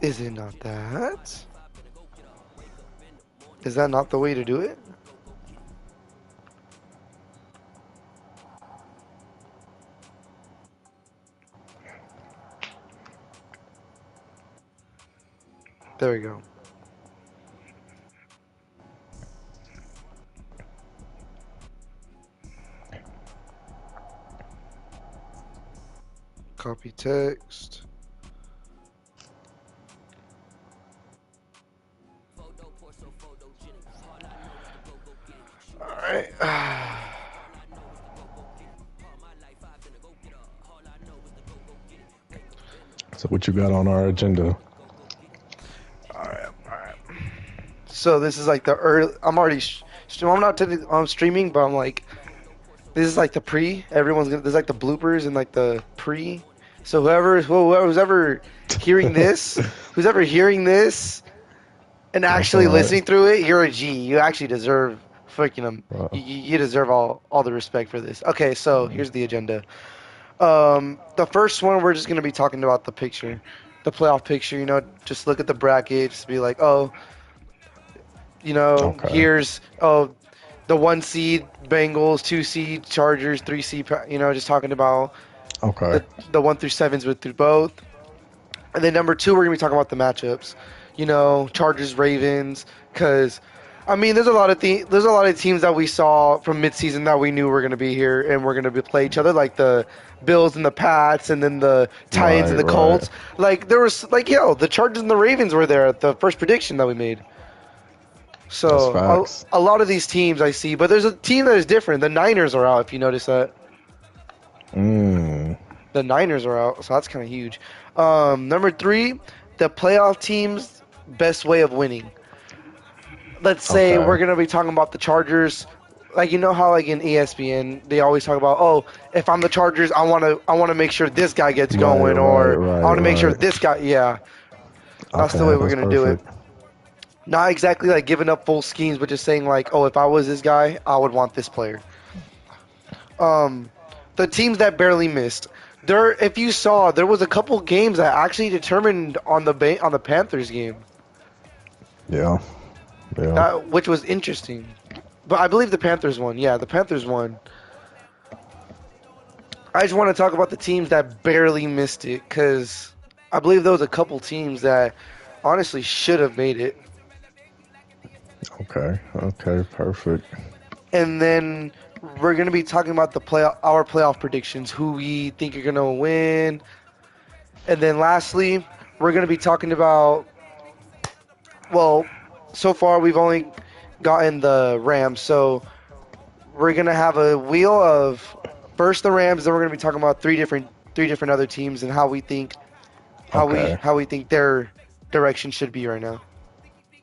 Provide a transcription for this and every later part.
Is it not that? Is that not the way to do it? There we go. Copy text. Alright. So what you got on our agenda? Alright. So this is like the early. I'm already. I'm not. I'm streaming, but I'm like. This is like the pre. Everyone's gonna. There's like the bloopers and like the pre. So whoever's ever hearing this, who's ever hearing this and That's all actually right. listening through it, you're a G. You actually deserve freaking them. Uh, You deserve all the respect for this. Okay, so here's the agenda. The first one we're just gonna be talking about the picture, the playoff picture. You know, just look at the bracket, just be like, oh, okay. here's the 1 seed Bengals, 2 seed Chargers, 3 seed. Just talking about Okay. the 1 through 7s with through both. And then number two, we're gonna be talking about the matchups. Chargers, Ravens, because I mean, there's a lot of teams that we saw from midseason that we knew were gonna be here and we're gonna play each other, like the Bills and the Pats, and then the Titans Right, and the right. Colts. Like there was like the Chargers and the Ravens were there at the first prediction that we made. That's So facts. a lot of these teams I see, but there's a team that is different. The Niners are out. If you notice that, Mm. the Niners are out, so that's kind of huge. Number three, the playoff team's best way of winning. Let's say Okay. we're gonna be talking about the Chargers. Like how like in ESPN they always talk about, oh, if I'm the Chargers, I wanna make sure this guy gets Right, going, right, or I right, wanna make sure right. this guy. Yeah, that's the way Okay, we're that's gonna do it. perfect. Not exactly like giving up full schemes, but just saying like, oh, if I was this guy, I would want this player. Um, the teams that barely missed. If you saw, there was a couple games that actually determined on the Panthers game, Yeah, yeah. which was interesting. But I believe the Panthers won. Yeah, the Panthers won. I just want to talk about the teams that barely missed it because I believe there was a couple teams that honestly should have made it. Okay, okay, perfect. And then we're gonna be talking about our playoff predictions, who we think are gonna win. And then lastly, we're gonna be talking about, well, so far we've only gotten the Rams, so we're gonna have a wheel of first the Rams, then we're gonna be talking about three different other teams and how we think Okay, their direction should be right now.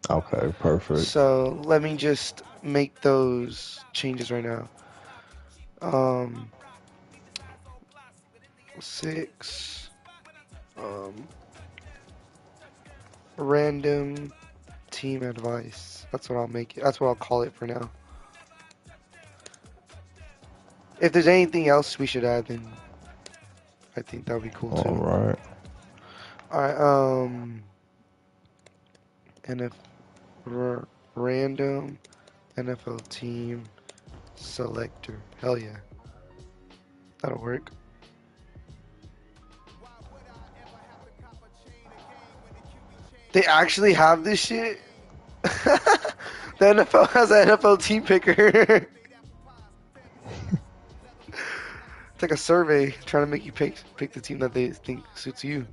okay, perfect. So let me just make those changes right now. Um, 6. Um, random team advice. That's what I'll make it. That's what I'll call it for now. If there's anything else we should add, then I think that would be cool All too. right. All right. NF random NFL team selector. Hell yeah, that'll work. They actually have this shit. The NFL has an NFL team picker. It's like a survey trying to make you pick the team that they think suits you.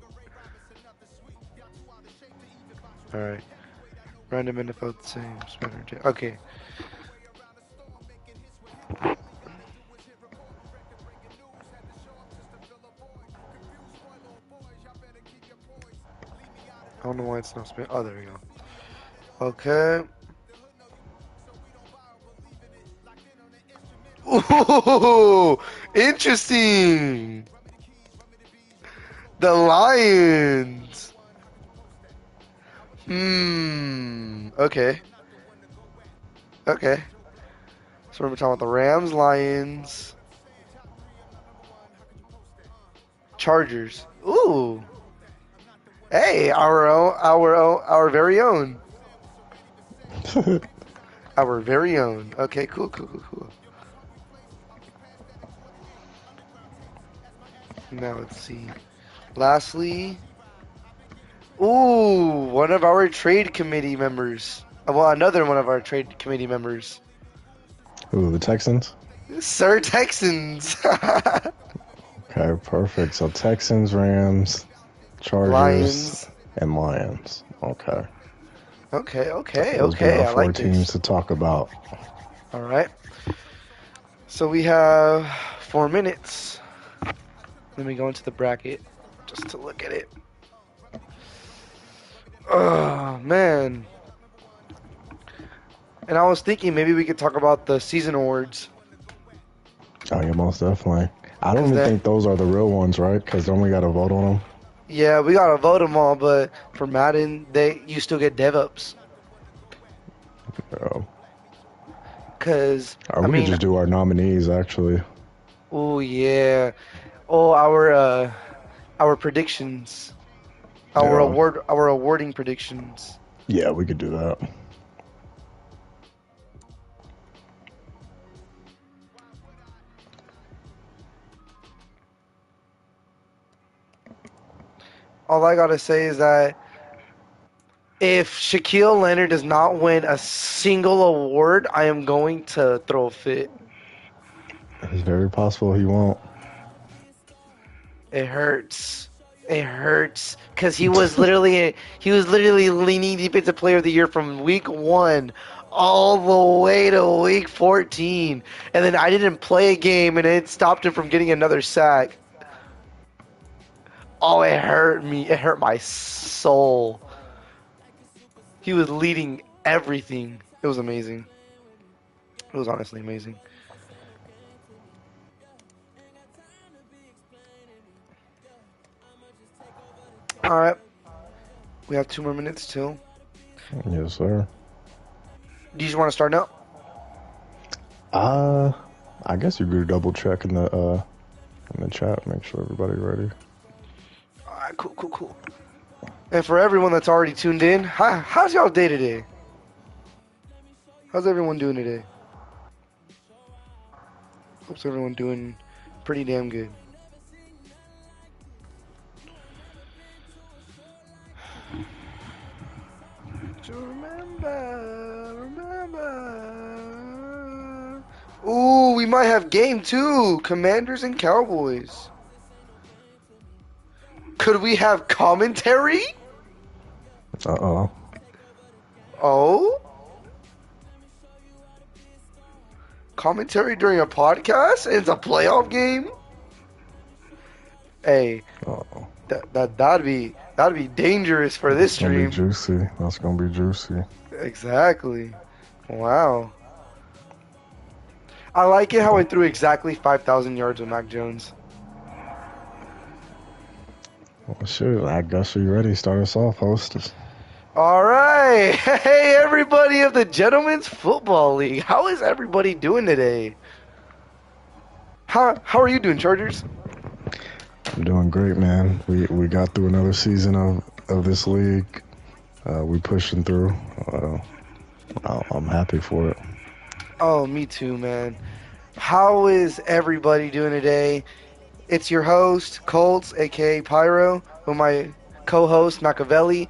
All right. Random NFL teams. Okay. I don't know why it's not spent. Oh, there we go. Okay. Ooh, interesting. The Lions. Okay. Okay. So we're talking about the Rams, Lions, Chargers. Ooh. Hey, our very own. Our very own. Okay, cool, cool, cool, cool. Now let's see. Lastly, ooh, one of our trade committee members. Well, another one of our trade committee members. Ooh, the Texans? Sir Texans. Okay, perfect. So Texans, Rams, Chargers, Lions. and Lions. Okay. Okay. Those be our I four like teams this. to talk about. All right. So we have 4 minutes. Let me go into the bracket just to look at it. Oh, man. And I was thinking maybe we could talk about the season awards. Oh, yeah, most definitely. I don't 'Cause even that- think those are the real ones, right? Because don't we got to vote on them? Yeah, we gotta vote them all, but for Madden, you still get dev-ups. Oh. Cause Or I we could mean, just do our nominees, actually. oh yeah, oh our predictions, Yeah. our awarding predictions. Yeah, we could do that. All I gotta say is that if Shaquille Leonard does not win a single award, I am going to throw a fit. It's very possible he won't. It hurts. It hurts because he was literally leading defensive player of the year from week 1 all the way to week 14, and then I didn't play a game, and it stopped him from getting another sack. Oh, it hurt me. It hurt my soul. He was leading everything. It was amazing. It was honestly amazing. All right, we have 2 more minutes till. Yes, sir. Do you just want to start now? I guess you could double check in the chat, make sure everybody's ready. All right, cool. And for everyone that's already tuned in, how's y'all day today? How's everyone doing today? Hope's everyone doing pretty damn good. To remember. Ooh, we might have game 2, Commanders and Cowboys. Could we have commentary? Uh-oh. Oh? Commentary during a podcast and it's a playoff game? Hey, Uh-oh. that'd be dangerous for this That's gonna stream. be juicy. That's gonna be juicy. Exactly. Wow. I like it how I threw exactly 5,000 yards with Mac Jones. Well, shoot, I guess you ready. Start us off, hostess. All right. Hey, everybody of the Gentlemen's Football League. How is everybody doing today? How are you doing, Chargers? I'm doing great, man. We got through another season of this league. We pushing through. I'm happy for it. Oh, me too, man. How is everybody doing today? It's your host, Colts, aka Pyro, with my co-host, Machiavelli.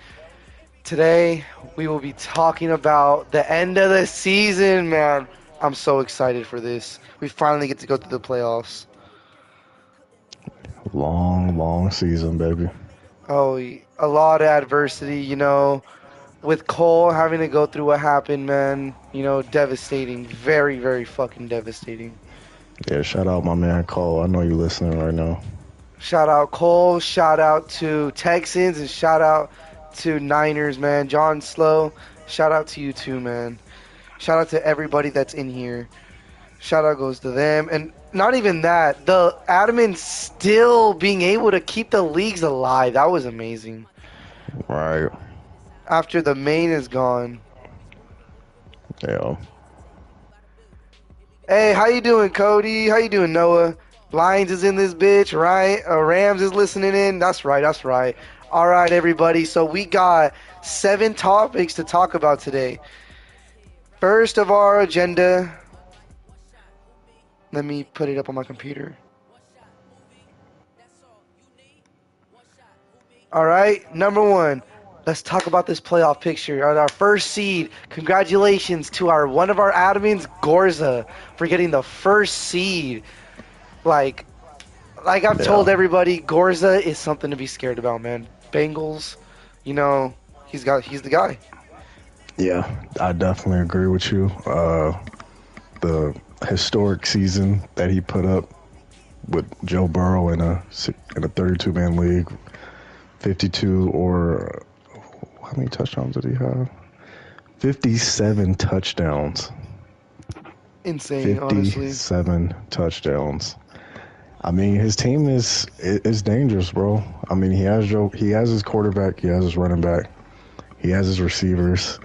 Today, we will be talking about the end of the season, man. I'm so excited for this. We finally get to go through the playoffs. Long season, baby. Oh, a lot of adversity, with Cole having to go through what happened, man. Devastating. Very, very fucking devastating. Yeah, shout out my man Cole. I know you listening right now. Shout out Cole. Shout out to Texans and shout out to Niners, man. John Slow. Shout out to you too, man. Shout out to everybody that's in here. Shout out goes to them. And not even that. The admin still being able to keep the leagues alive. That was amazing. Right. After the main is gone. Yeah. Hey, how you doing, Cody? How you doing, Noah? Lions is in this bitch, right? Rams is listening in. That's right. All right, everybody. So we got 7 topics to talk about today. First of our agenda, let me put it up on my computer. All right, number one, let's talk about this playoff picture. Our first seed. Congratulations to one of our admins, Gorza, for getting the first seed. Like, like I've told Yeah, everybody, Gorza is something to be scared about, man. Bengals, he's the guy. yeah, I definitely agree with you. The historic season that he put up with Joe Burrow in a 32-man league, 52 or how many touchdowns did he have? 57 touchdowns. Insane, honestly. 57 touchdowns. I mean, his team is dangerous, bro. I mean, he has his quarterback, he has his running back, he has his receivers.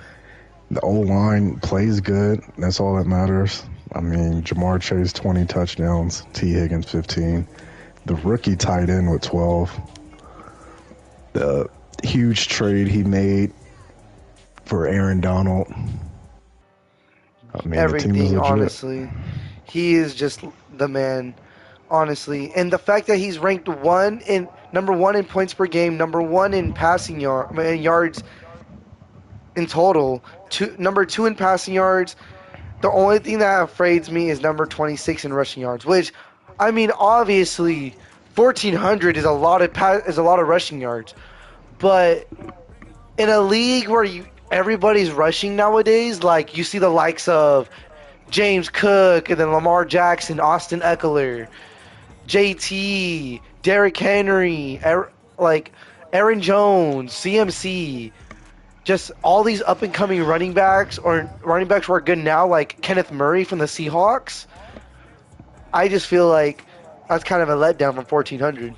The O-line plays good. That's all that matters. I mean, Jamar Chase 20 touchdowns, T Higgins 15. The rookie tight end with 12. The huge trade he made for Aaron Donald. I mean, the team is Everything, legit. honestly. He is just the man, honestly. And the fact that he's ranked number one in points per game, number one in yards in total, number two in passing yards. The only thing that afraids me is number 26 in rushing yards, which, I mean, obviously, 1,400 is a lot of rushing yards, but in a league where everybody's rushing nowadays, like you see the likes of James Cook and then Lamar Jackson, Austin Eckler, JT, Derrick Henry, like Aaron Jones, CMC, just all these up and coming running backs or running backs who are good now, like Kenneth Murray from the Seahawks. I just feel like that's kind of a letdown from 1,400,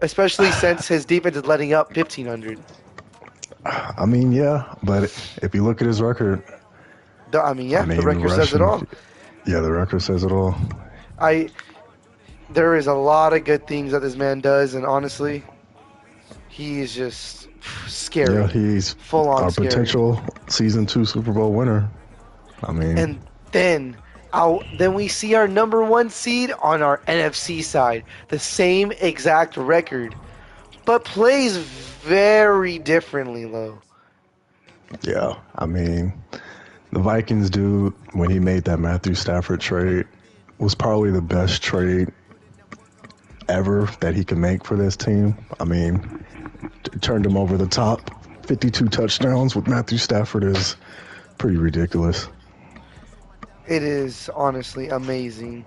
especially since his defense is letting up 1,500. I mean, yeah, but if you look at his record, I mean, yeah, I the mean, record says it rushing, all. yeah, the record says it all. I There is a lot of good things that this man does, and honestly, he is just scary, Yeah, he's full on our scary. potential season 2 Super Bowl winner. I mean, And then we see our number one seed on our NFC side, the same exact record, but plays very differently, though. yeah, I mean, the Vikings dude, when he made that Matthew Stafford trade, was probably the best trade ever that he could make for this team. I mean, turned him over the top. 52 touchdowns with Matthew Stafford is pretty ridiculous. It is honestly amazing.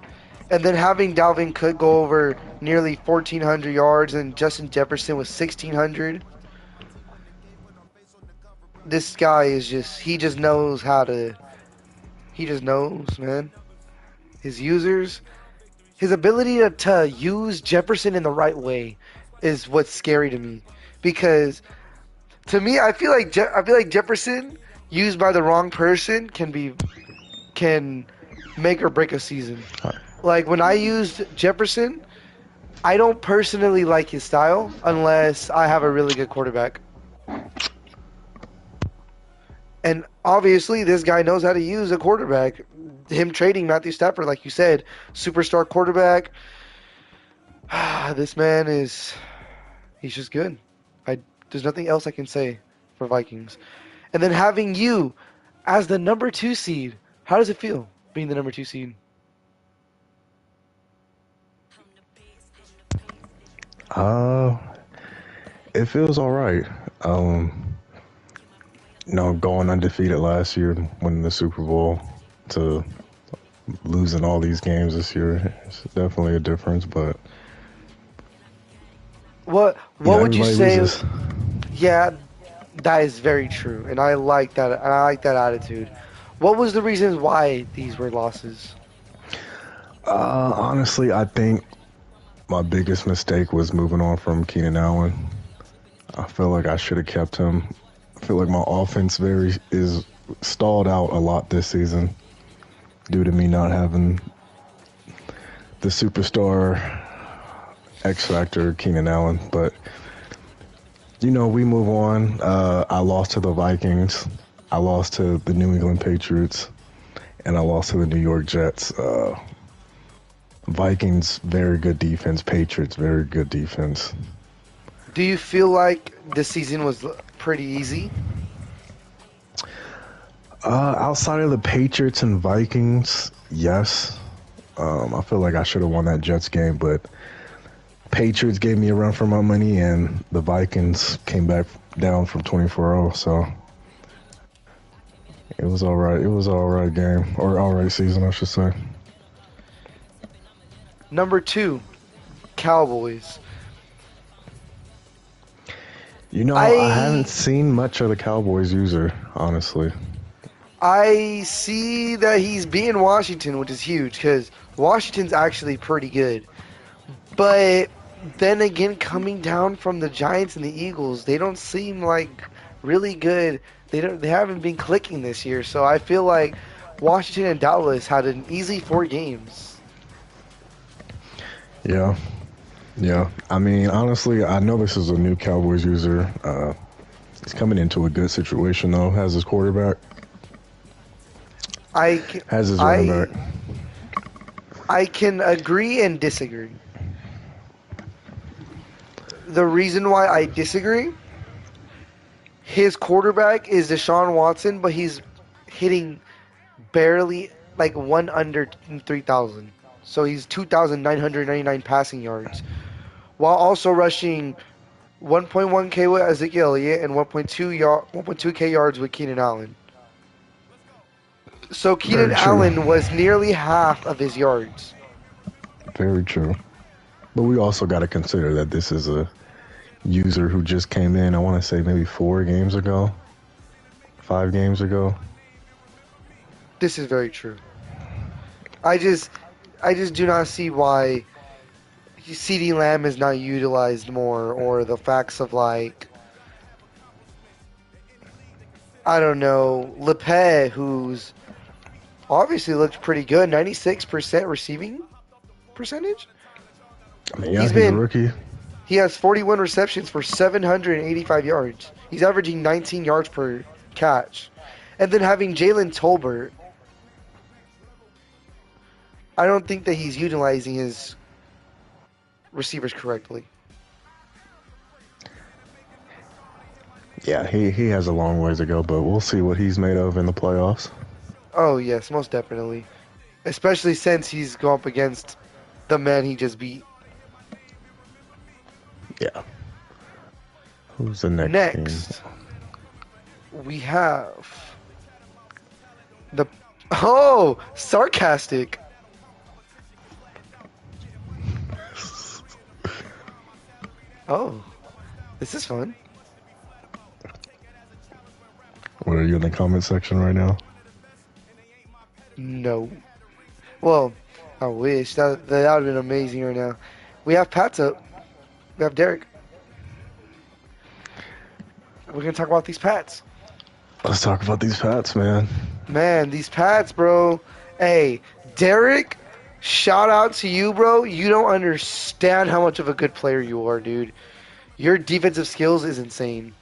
And then having Dalvin Cook go over nearly 1,400 yards and Justin Jefferson with 1,600. This guy is he just knows he just knows, man. His ability to use Jefferson in the right way is what's scary to me. Because to me, I feel like Jefferson used by the wrong person can make or break a season. Like when I used Jefferson, I don't personally like his style unless I have a really good quarterback. And obviously, this guy knows how to use a quarterback. Him trading Matthew Stafford, like you said, superstar quarterback. This man he's just good. There's nothing else I can say for Vikings. And then having you as the number 2 seed, how does it feel being the number 2 seed? Uh, it feels all right. Going undefeated last year, winning the Super Bowl, to losing all these games this year, it's definitely a difference. But What would you say? loses. Yeah, that is very true, and I like that. And I like that attitude. What was the reasons why these were losses? Honestly, I think my biggest mistake was moving on from Keenan Allen. I feel like I should have kept him. I feel like my offense is stalled out a lot this season due to me not having the superstar X Factor Keenan Allen. But we move on. I lost to the Vikings. I lost to the New England Patriots, and I lost to the New York Jets. Vikings, very good defense. Patriots, very good defense. Do you feel like this season was pretty easy? Outside of the Patriots and Vikings, yes. I feel like I should have won that Jets game, but Patriots gave me a run for my money, and the Vikings came back down from 24-0, so it was all right. It was an all right game, or all right season, I should say. Number 2, Cowboys. I haven't seen much of the Cowboys user, honestly. I see that he's beating Washington, which is huge because Washington's actually pretty good. But then again, coming down from the Giants and the Eagles, they don't seem like really good. They haven't been clicking this year. So I feel like Washington and Dallas had an easy 4 games. Yeah. Yeah. I mean, honestly, I know this is a new Cowboys user. He's coming into a good situation, though, has his quarterback. Has his running back. I can agree and disagree. The reason why I disagree, his quarterback is Deshaun Watson, but he's hitting barely like one under 3,000. So he's 2,999 passing yards, while also rushing 1.1K with Ezekiel Elliott and 1.2K yards with Keenan Allen. So Keenan Allen was nearly half of his yards. Very true. But we also got to consider that this is a user who just came in, I want to say maybe 5 games ago. This is very true. I just do not see why CeeDee Lamb is not utilized more, or the facts of like, I don't know, Lepay, who's obviously looked pretty good, 96% receiving percentage. I mean, yeah, he's a rookie. He has 41 receptions for 785 yards. He's averaging 19 yards per catch. And then having Jalen Tolbert, I don't think that he's utilizing his receivers correctly. Yeah, he has a long ways to go, but we'll see what he's made of in the playoffs. Oh, yes, most definitely. Especially since he's going up against the man he just beat. Yeah. Who's the next Next, we have the... Oh, sarcastic. Oh, this is fun. What, are you in the comment section right now? No. Well, I wish. That would have been amazing right now. We have Pat's up. We have Derek. We're going to talk about these Pats. Let's talk about these Pats, man. Man, these Pats, bro. Hey, Derek, shout out to you, bro. You don't understand how much of a good player you are, dude. Your defensive skills is insane.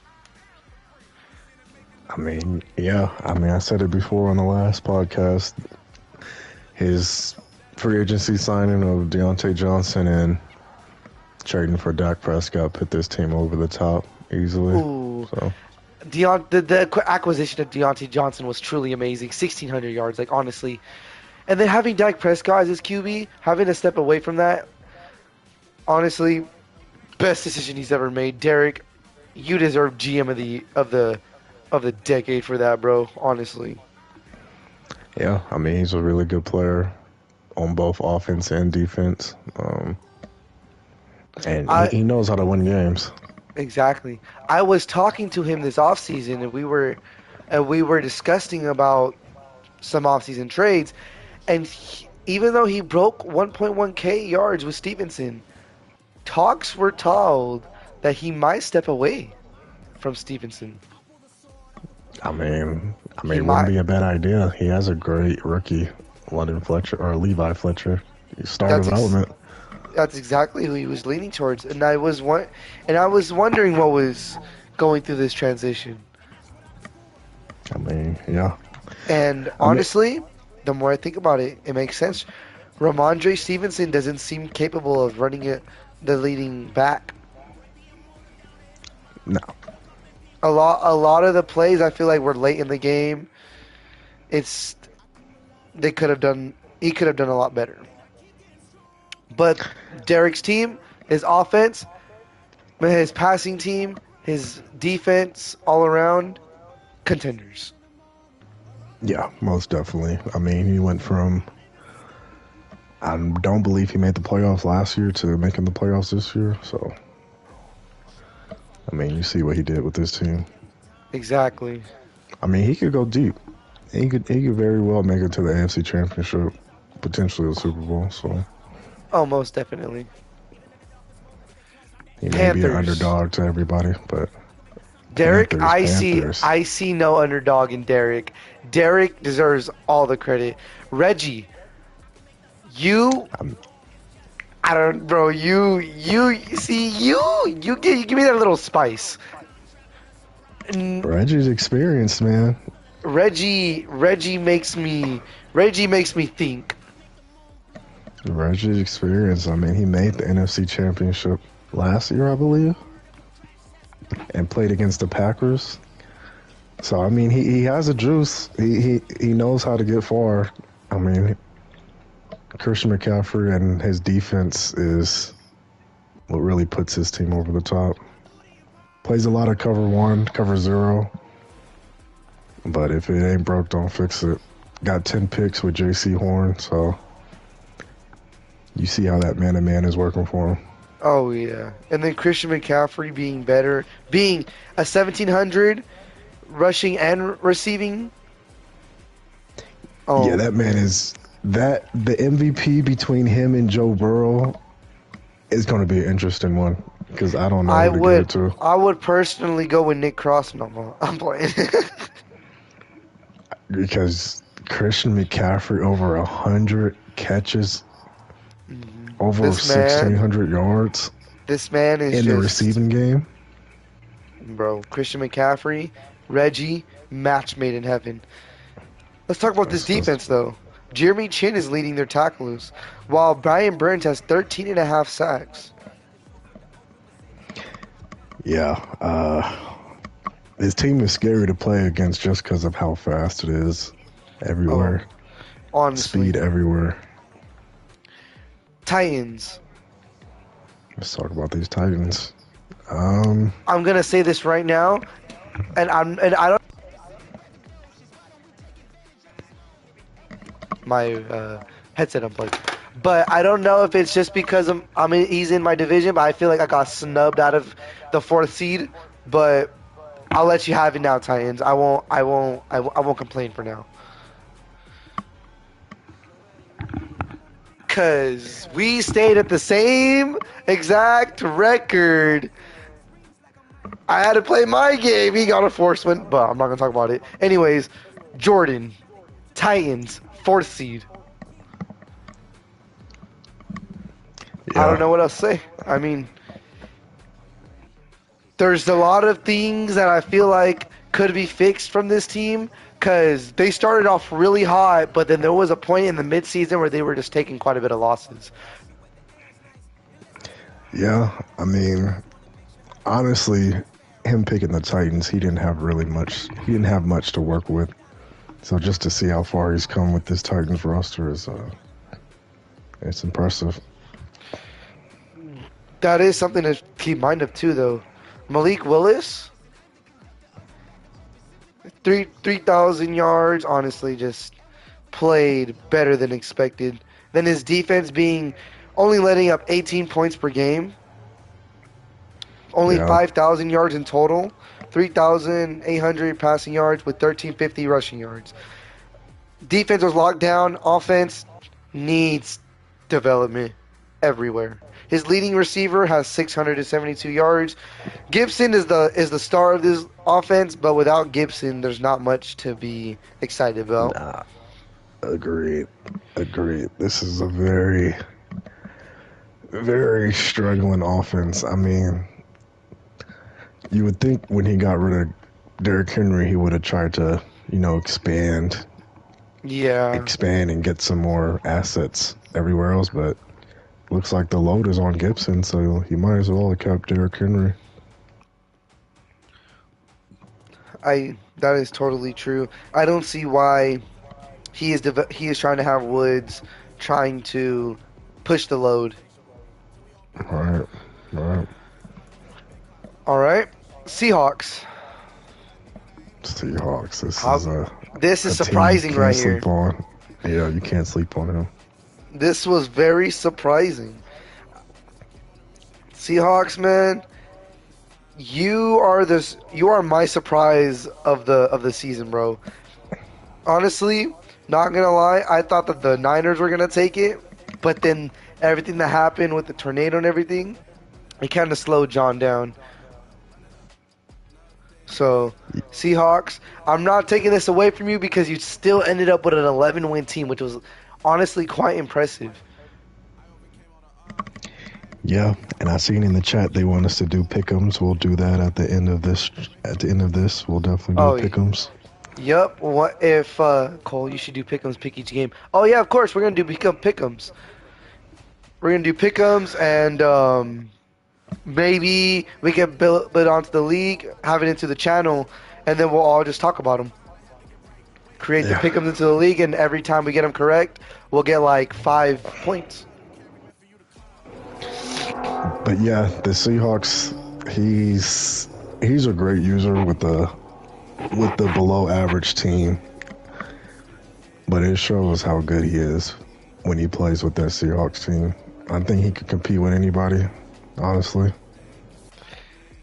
I mean, yeah. I mean, I said it before on the last podcast. His free agency signing of Deontay Johnson and trading for Dak Prescott put this team over the top easily. Ooh. So. The acquisition of Deontay Johnson was truly amazing. 1,600 yards, like, honestly. And then having Dak Prescott as his QB, having to step away from that, honestly, best decision he's ever made. Derek, you deserve GM of the decade for that, bro. Honestly. Yeah, I mean, he's a really good player on both offense and defense. And he knows how to win games. Exactly. I was talking to him this offseason, and we were discussing about some offseason trades, and even though he broke 1.1K yards with Stevenson, talks were told that he might step away from Stevenson. I mean, it wouldn't be a bad idea. He has a great rookie, Levi Fletcher. He's star development. That's exactly who he was leaning towards, and I was wondering what was going through this transition. I mean, yeah. And I mean, honestly, the more I think about it, it makes sense. Ramondre Stevenson doesn't seem capable of running it, the leading back. no. A lot of the plays I feel like were late in the game. It's they could have done. He could have done a lot better. But Derek's team, his offense, his passing team, his defense, all around contenders. Yeah, most definitely. I mean, he went from I don't believe he made the playoffs last year to making the playoffs this year. So, I mean, you see what he did with this team. Exactly. I mean, he could go deep. He could very well make it to the AFC Championship, potentially the Super Bowl. So Oh, most definitely. he may be an Panthers. underdog to everybody, but Derek, Panthers. I see no underdog in Derek. Derek deserves all the credit. Reggie, you, I'm, I don't, bro. You see, you give me that little spice. N- Reggie's experienced, man. Reggie makes me think. Reggie's experienced. I mean, he made the NFC Championship last year, I believe, and played against the Packers. So I mean, he has a juice. He knows how to get far. I mean, Christian McCaffrey and his defense is what really puts his team over the top. Plays a lot of cover one, cover zero, but if it ain't broke, don't fix it. Got 10 picks with J.C. Horn, so you see how that man-to-man is working for him. Oh yeah, and then Christian McCaffrey being better, being a 1700 rushing and receiving. Yeah, Oh that man man. is that the MVP between him and Joe Burrow is going to be an interesting one because I don't know who to give it to. I would personally go with Nick Cross. No, I'm playing. Because Christian McCaffrey over 100 catches, over This man, 1,600 yards this man is in the just, receiving game. bro. Christian McCaffrey, Reggie, match made in heaven. Let's talk about this That's defense though. Jeremy Chin is leading their tackles, while Brian Burns has 13 and a half sacks. yeah. His team is scary to play against just because of how fast it is Oh, everywhere, honestly. speed everywhere. Titans. Let's talk about these Titans. Um, I'm gonna say this right now, and I don't my headset unplugged, but I don't know if it's just because he's in my division, but I feel like I got snubbed out of the fourth seed. But I'll let you have it now, Titans. I won't complain for now. Cause we stayed at the same exact record. I had to play my game. He got a force win, but I'm not gonna talk about it. Anyways, Jordan, Titans, fourth seed. I don't yeah, know what else to say. I mean, there's a lot of things that I feel like could be fixed from this team because they started off really hot, but then there was a point in the midseason where they were just taking quite a bit of losses. yeah. I mean, honestly, him picking the Titans, he didn't have really much. He didn't have much to work with. So just to see how far he's come with this Titans roster is, it's impressive. That is something to keep mind of too, though. Malik Willis, 3,000 yards. Honestly, just played better than expected. Then his defense being only letting up 18 points per game, only Yeah, 5,000 yards in total, 3,800 passing yards with 1,350 rushing yards. Defense was locked down. Offense needs development everywhere. His leading receiver has 672 yards. Gibson is the star of this offense, but without Gibson, there's not much to be excited about. agreed, agreed. This is a very, very struggling offense. I mean, you would think when he got rid of Derrick Henry, he would have tried to, expand, Yeah, and get some more assets everywhere else. But looks like the load is on Gibson, so he might as well have kept Derrick Henry. that is totally true. I don't see why he is trying to have Woods trying to push the load. Right, right. All right, Seahawks. Seahawks. This How is this is a team you surprising right can't here. sleep on. Yeah, you can't sleep on him. This was very surprising. Seahawks, man, you are my surprise of the season, bro. Honestly, not gonna lie, I thought that the Niners were gonna take it, but then everything that happened with the tornado and everything, it kind of slowed John down. So, Seahawks, I'm not taking this away from you because you still ended up with an 11-win team, which was honestly quite impressive. Yeah, and I seen in the chat they want us to do pick'ems. We'll do that at the end of this. At the end of this, we'll definitely Oh, do pick'ems. yep. What if Cole? You should do pick'ems, pick each game. Oh yeah, of course we're gonna do pick'ems. We're gonna do pick'ems, and maybe we can build it onto the league, have it into the channel, and then we'll all just talk about them. Create the Yeah, pick'ems into the league, and every time we get them correct, we'll get like 5 points. but yeah, the Seahawks. He's a great user with the below average team, but it shows how good he is when he plays with that Seahawks team. I think he could compete with anybody, honestly.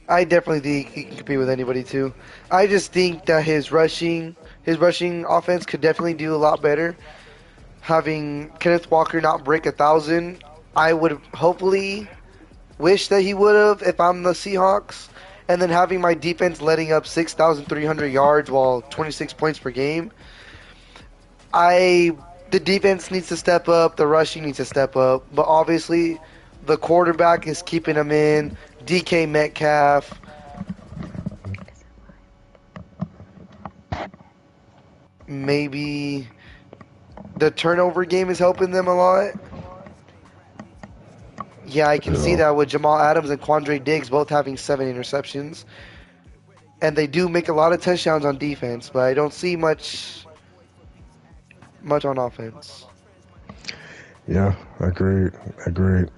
I definitely think he can compete with anybody too. I just think that his rushing offense could definitely do a lot better. Having Kenneth Walker not break 1,000, I would hopefully wish that he would have if I'm the Seahawks. And then having my defense letting up 6,300 yards while 26 points per game. The defense needs to step up, the rushing needs to step up, but obviously the quarterback is keeping them in. DK Metcalf, maybe the turnover game is helping them a lot. Yeah, I can see Yeah, that with Jamal Adams and Quandre Diggs both having 7 interceptions. And they do make a lot of touchdowns on defense, but I don't see much on offense. yeah, agreed, agreed.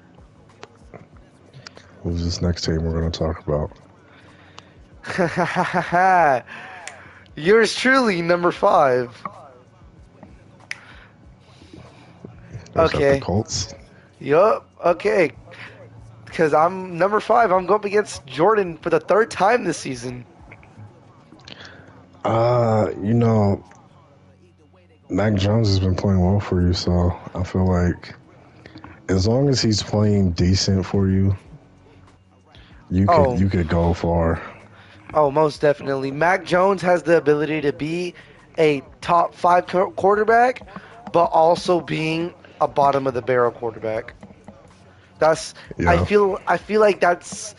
Who's this next team we're gonna talk about? Yours truly, number 5. Is that the Okay. Colts? Yup. Okay. Because I'm number 5. I'm going up against Jordan for the 3rd time this season. You know, Mac Jones has been playing well for you, so I feel like as long as he's playing decent for you, Oh, you could go far. oh, most definitely. Mac Jones has the ability to be a top 5 quarterback, but also being a bottom of the barrel quarterback. That's Yeah, I feel like that's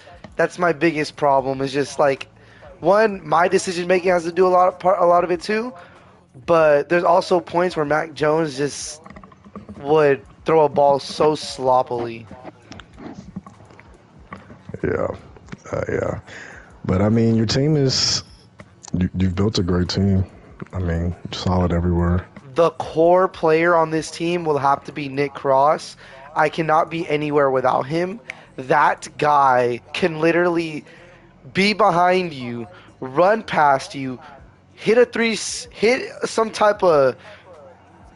my biggest problem is just like one my decision making has to do a lot of it too, but there's also points where Mac Jones just would throw a ball so sloppily. yeah, yeah. But I mean, your team is you've built a great team. I mean, solid everywhere. The core player on this team will have to be Nick Cross. I cannot be anywhere without him. That guy can literally be behind you, run past you, hit some type of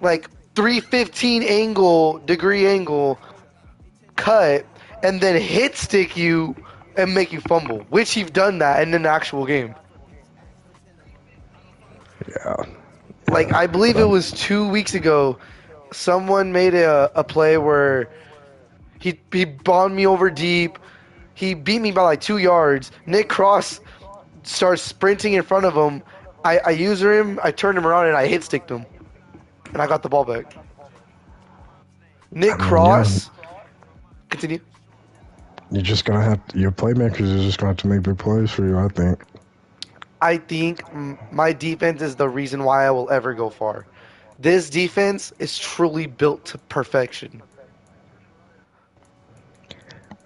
like 315 degree angle cut, and then hit stick you and make you fumble, which he's done that in an actual game. Yeah, Like yeah. I But believe it was 2 weeks ago, someone made a play where he bombed me over deep. He beat me by like 2 yards. Nick Cross starts sprinting in front of him. I user him, I turned him around, and I hit sticked him. And I got the ball back. I Nick mean, yeah, Cross, continue. You're just gonna have your playmakers are just gonna have to make big plays for you. I think. I think my defense is the reason why I will ever go far. This defense is truly built to perfection.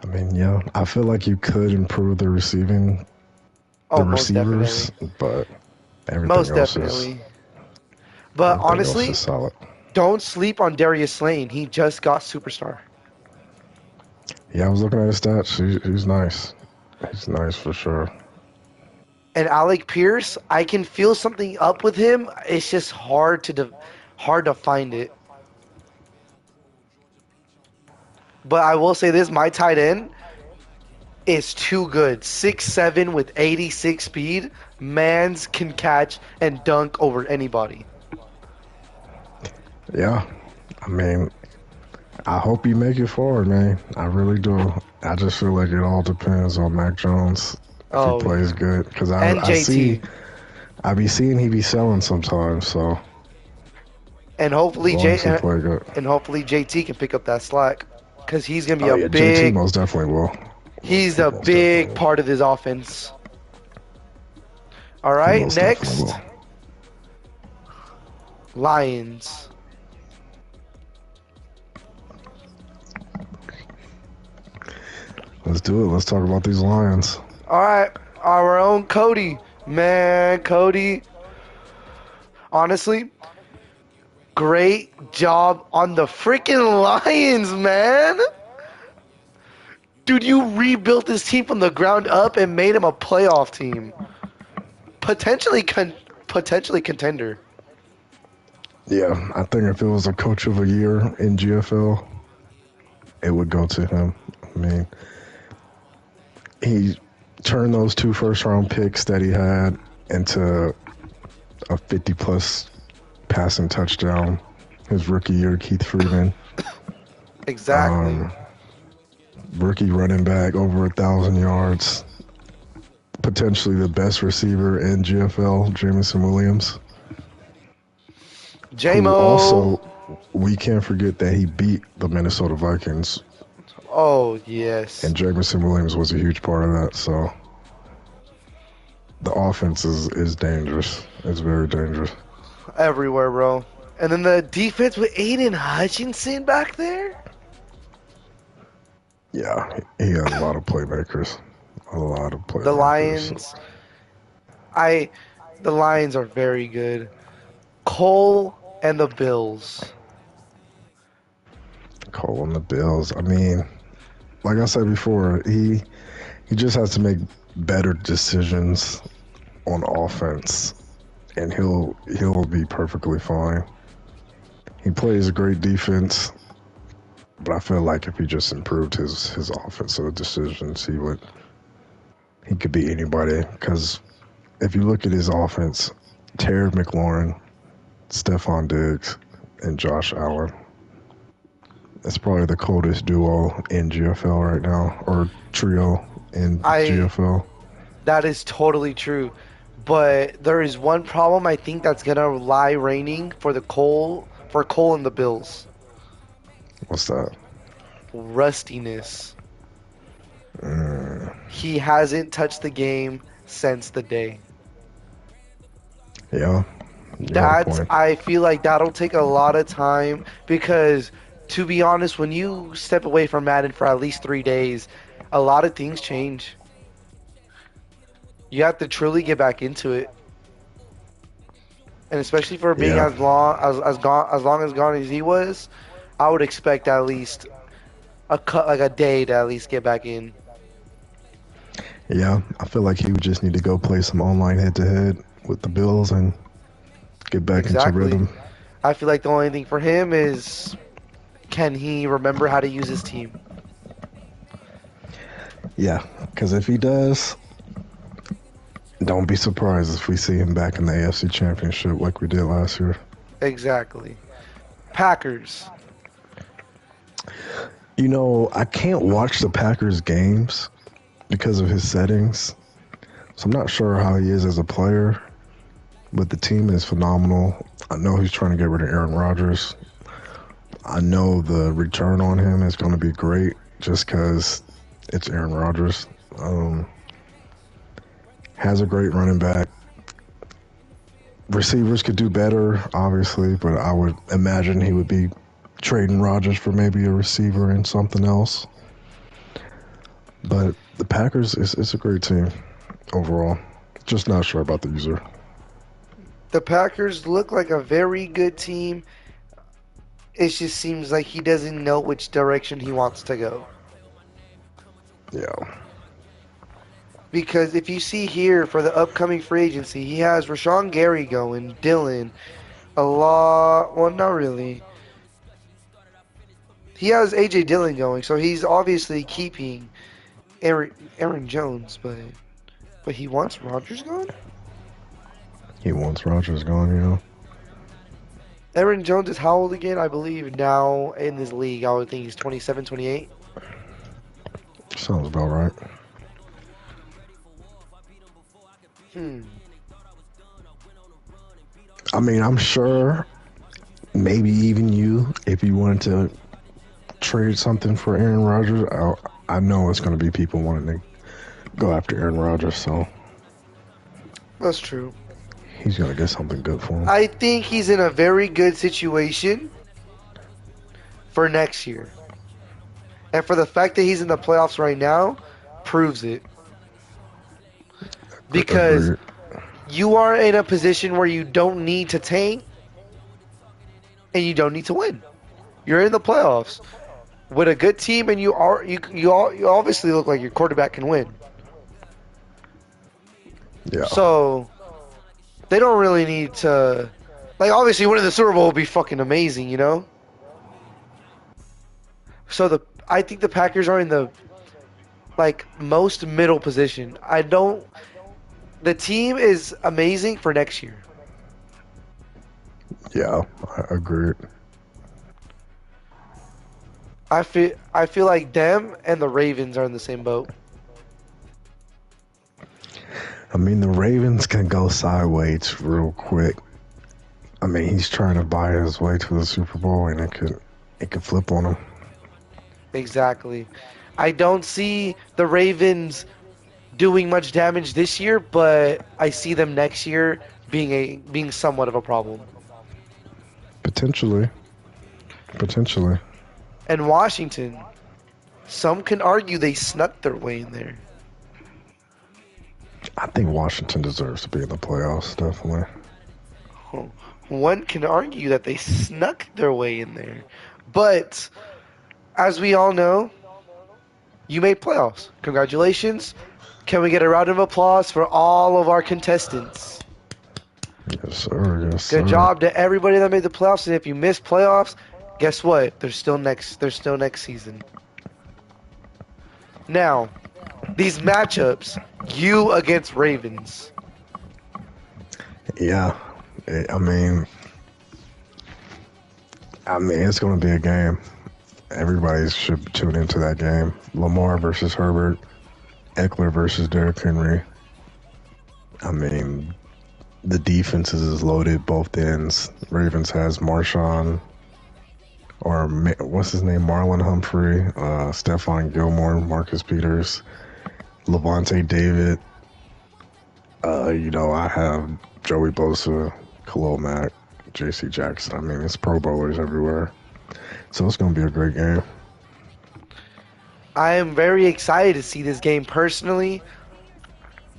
I mean, yeah, I feel like you could improve Oh, the most receivers, definitely. but everything Most else is definitely. But everything else is honestly, solid. don't sleep on Darius Slane. He just got superstar. Yeah, I was looking at his stats. He's nice. He's nice for sure. And Alec Pierce, I can feel something up with him. It's just hard to find it. But I will say this, my tight end is too good. 6'7" with 86 speed. Mans can catch and dunk over anybody. Yeah, I mean, I hope you make it forward, man. I really do. I just feel like it all depends on Mac Jones if he Oh, plays good. Because and JT. I be seeing he be selling sometimes. So And as hopefully long J as he play good. and hopefully JT can pick up that slack cuz Oh yeah, JT most definitely will. he's He a most definitely big will. part of this offense. All He right, most definitely next will. Lions. Let's do it. Let's talk about these Lions. All right, our own Cody. Man, Cody, honestly, great job on the freaking Lions, man. Dude, you rebuilt this team from the ground up and made him a playoff team. Potentially potentially contender. Yeah, I think if it was a coach of a year in GFL, it would go to him. I mean, he turned those 2 first-round picks that he had into a 50-plus passing touchdown. His rookie year, Keith Freeman, Exactly. rookie running back, over 1,000 yards. Potentially the best receiver in GFL, Jamison Williams, who JMO. also, we can't forget that he beat the Minnesota Vikings, Oh, yes. and Jamison Williams was a huge part of that. So the offense is dangerous. It's very dangerous. Everywhere, bro. And then the defense with Aiden Hutchinson back there. Yeah, he has a lot of playmakers. A lot of The playmakers. Lions. I the Lions are very good. Cole and the Bills. Cole and the Bills. I mean, like I said before, he just has to make better decisions on offense, and he'll be perfectly fine. He plays great defense, but I feel like if he just improved his offensive decisions, he could beat anybody. Because if you look at his offense, Terry McLaurin, Stephon Diggs, and Josh Allen. That's probably the coldest duo in GFL right now, or trio in I GFL. That is totally true. But there is one problem I think that's gonna lie reigning for Cole and the Bills. What's that? Rustiness. He hasn't touched the game since the day. Yeah, you got a point. I feel like that'll take a lot of time because, to be honest, when you step away from Madden for at least 3 days, a lot of things change. You have to truly get back into it, and especially for being Yeah, as long as gone as he was, I would expect at least like a day to at least get back in. yeah. I feel like he would just need to go play some online head-to-head with the Bills and get back into Exactly. rhythm. I feel like the only thing for him is can he remember how to use his team? Yeah, because if he does, don't be surprised if we see him back in the AFC Championship like we did last year. Exactly. Packers. You know, I can't watch the Packers games because of his settings, so I'm not sure how he is as a player, but the team is phenomenal. I know he's trying to get rid of Aaron Rodgers. I know the return on him is going to be great just because It's Aaron Rodgers. Um, has a great running back. Receivers could do better, obviously, but I would imagine he would be trading Rodgers for maybe a receiver and something else. But the Packers is a great team overall. Just not sure about the user. The Packers look like a very good team. It just seems like he doesn't know which direction he wants to go. Yeah. Because if you see here for the upcoming free agency, he has Rashawn Gary going, Dylan, a lot. Well, not really. He has AJ Dillon going, so he's obviously keeping Aaron Jones, but he wants Rodgers gone. He wants Rodgers gone, you know. Aaron Jones is how old again? I believe now in this league, I would think he's 27, 28. Sounds about right. Hmm. I mean, I'm sure maybe even you, if you wanted to trade something for Aaron Rodgers, I know it's going to be people wanting to go after Aaron Rodgers, so That's true. he's going to get something good for him. I think he's in a very good situation for next year. And for the fact that he's in the playoffs right now, proves it. Because Agreed. you are in a position where you don't need to tank and you don't need to win. You're in the playoffs with a good team, and you obviously look like your quarterback can win. Yeah. So they don't really need to. Like, obviously, winning the Super Bowl would be fucking amazing, you know. So I think the Packers are in the most middle position. I don't. The team is amazing for next year. Yeah, I agree. I feel like them and the Ravens are in the same boat. I mean, the Ravens can go sideways real quick. I mean, he's trying to buy his way to the Super Bowl, and it could flip on him. Exactly. I don't see the Ravens doing much damage this year, but I see them next year being somewhat of a problem. Potentially. Potentially. And Washington, some can argue they snuck their way in there. I think Washington deserves to be in the playoffs, definitely. One can argue that they snuck their way in there. But as we all know, you made playoffs. Congratulations. Can we get a round of applause for all of our contestants? Yes, sir. Yes, Good sir. job to everybody that made the playoffs. And if you missed playoffs, guess what? There's still next season. Now, these matchups, you against Ravens. Yeah. I mean, it's going to be a game. Everybody should tune into that game. Lamar versus Herbert, Eckler versus Derrick Henry. I mean, the defense is loaded both ends. Ravens has Marshawn, or what's his name, Marlon Humphrey, Stephon Gilmore, Marcus Peters, Levante David. I have Joey Bosa, Khalil Mack, J.C. Jackson. I mean, it's Pro Bowlers everywhere. So it's going to be a great game. I am very excited to see this game personally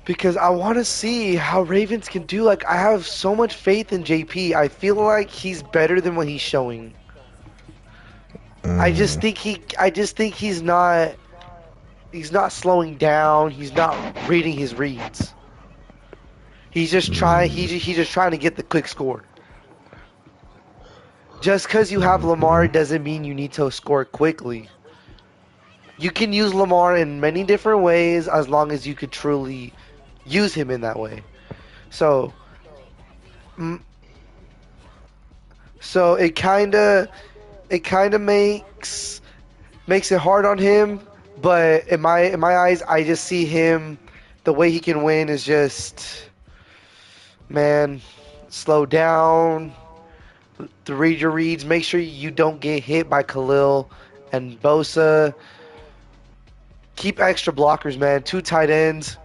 because I want to see how Ravens can do. Like, I have so much faith in JP. I feel like he's better than what he's showing. I just think he's not slowing down. He's not reading his reads. He's just trying to get the quick score. Just because you have Lamar doesn't mean you need to score quickly. You can use Lamar in many different ways as long as you could truly use him in that way. So it kind of makes it hard on him, but in my eyes, I just see him, the way he can win is just, man, slow down, to read your reads, make sure you don't get hit by Khalil and Bosa. keep extra blockers, man. 2 tight ends.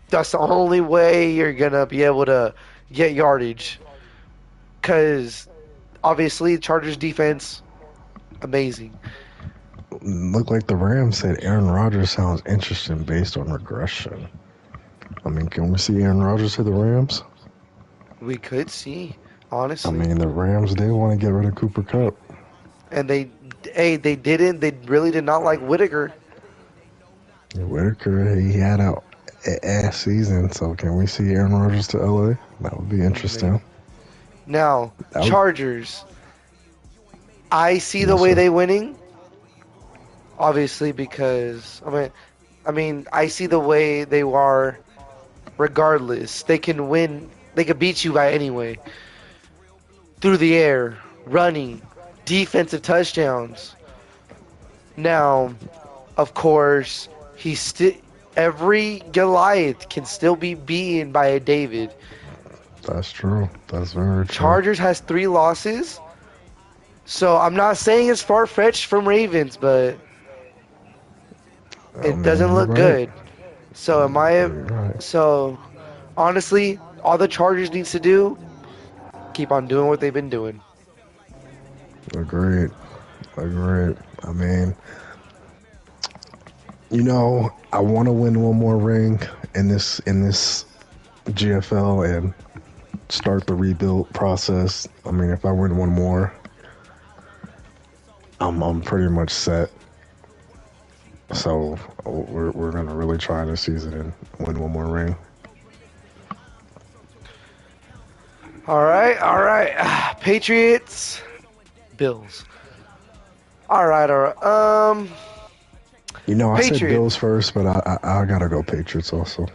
That's the only way you're gonna be able to get yardage. Cause obviously Chargers defense amazing. Look like the Rams said Aaron Rodgers sounds interesting based on regression. I mean, can we see Aaron Rodgers to the Rams? We could see, I honestly. mean, the Rams, they want to get rid of Cooper Cup. And they didn't. They really did not like Whitaker. Whitaker, he had a ass season, so can we see Aaron Rodgers to LA? That would be interesting. Now, That would, Chargers. I see the yes, way sir. they winning, obviously because I see the way they are. Regardless, they can win. They can beat you by anyway. Through the air, running, defensive touchdowns. Now, of course, he's still every Goliath can still be beaten by a David. That's true. That's very true. Chargers has 3 losses, so I'm not saying it's far fetched from Ravens, but I it mean, doesn't you're look right. good. So am I? You're right. So honestly, all the Chargers needs to do keep on doing what they've been doing. Agreed. Agreed. I mean, I want to win one more ring in this GFL and start the rebuild process. I mean, if I win one more, I'm pretty much set. So we're gonna really try this season and win one more ring. All right. Patriots, Bills. All right. I said Patriots. Bills first, but I gotta go Patriots also.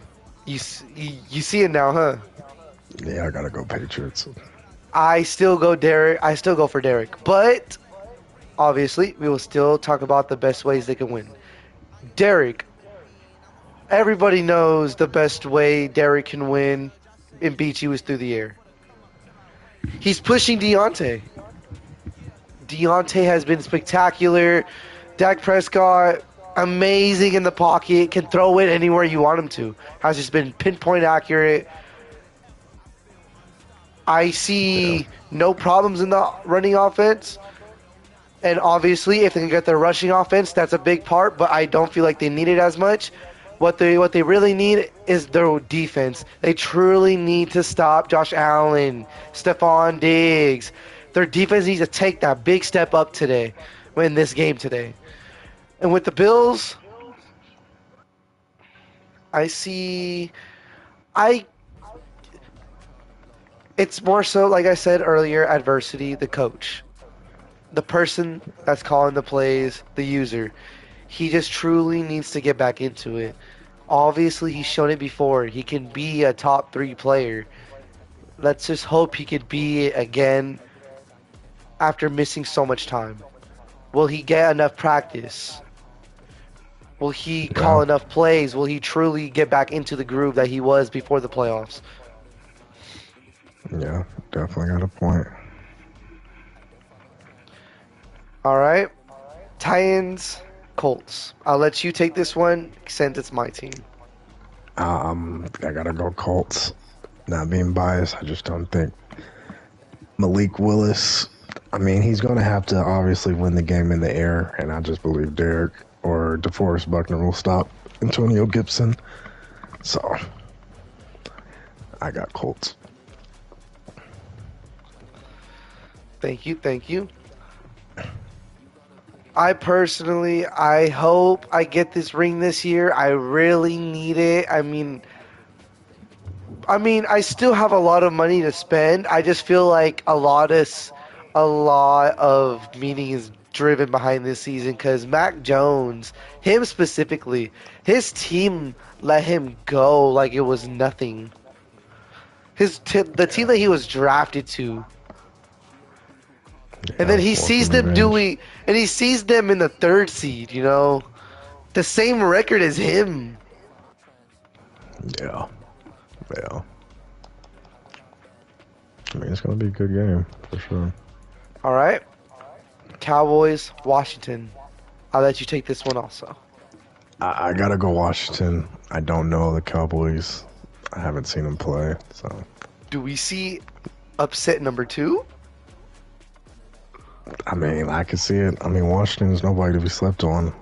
You see it now, huh? Yeah, I gotta go Patriots. I still go Derek. I still go for Derek, but obviously we will still talk about the best ways they can win. Derek. Everybody knows the best way Derek can win and beat you is through the air. He's pushing Deontay. Deontay has been spectacular. Dak Prescott, amazing in the pocket, can throw it anywhere you want him to. Has just been pinpoint accurate. I Yeah, see no problems in the running offense. And obviously, if they can get their rushing offense, that's a big part, but I don't feel like they need it as much. What they really need is their defense. They truly need to stop Josh Allen, Stephon Diggs. Their defense needs to take that big step up today, in this game today. And with the Bills, I see I it's more so like I said earlier, adversity, the coach. The person that's calling the plays, the user. He just truly needs to get back into it. Obviously, he's shown it before. He can be a top 3 player. Let's just hope he could be it again after missing so much time. Will he get enough practice? Will he call yeah, enough plays? Will he truly get back into the groove that he was before the playoffs? yeah. Definitely got a point. All right. Titans, Colts. I'll let you take this one since it's my team. I gotta go Colts. Not being biased, I just don't think Malik Willis. I mean, he's gonna have to obviously win the game in the air, and I just believe Derek or DeForest Buckner will stop Antonio Gibson. So I got Colts. Thank you. I hope I get this ring this year. I really need it. I still have a lot of money to spend. I just feel like a lot of meaning is driven behind this season because Mac Jones, him specifically, his team let him go like it was nothing. The team that he was drafted to, and then Yeah, wanting revenge. he sees them in the 3rd seed. The same record as him. Yeah, yeah. I mean, it's gonna be a good game for sure. All right, Cowboys, Washington. I'll let you take this one also. I gotta go Washington. I don't know the Cowboys. I haven't seen them play, so Do we see upset number two? I mean, I could see it. I mean, Washington is nobody to be slept on.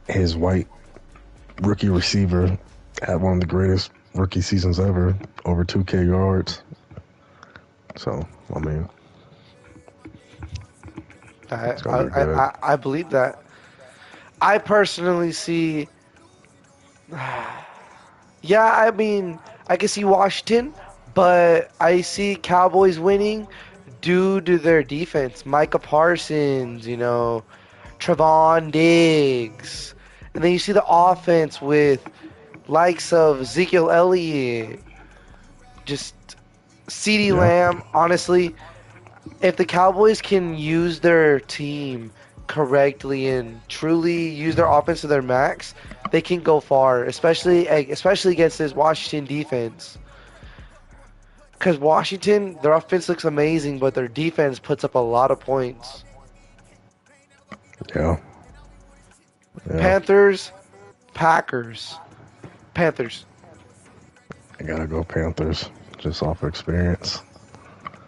His white rookie receiver had one of the greatest rookie seasons ever, over 2K yards. So, I mean, I, it's I, gonna be good. I believe that. I personally see. Yeah, I mean, I can see Washington, but I see Cowboys winning due to their defense. Micah Parsons, Trevon Diggs. And then you see the offense with likes of Ezekiel Elliott, just CeeDee Yeah, Lamb. Honestly, if the Cowboys can use their team correctly and truly use their offense to their max, they can go far, especially against this Washington defense. Because Washington, their offense looks amazing, but their defense puts up a lot of points. yeah, yeah. Panthers, Packers, Panthers, I gotta go Panthers, just off experience.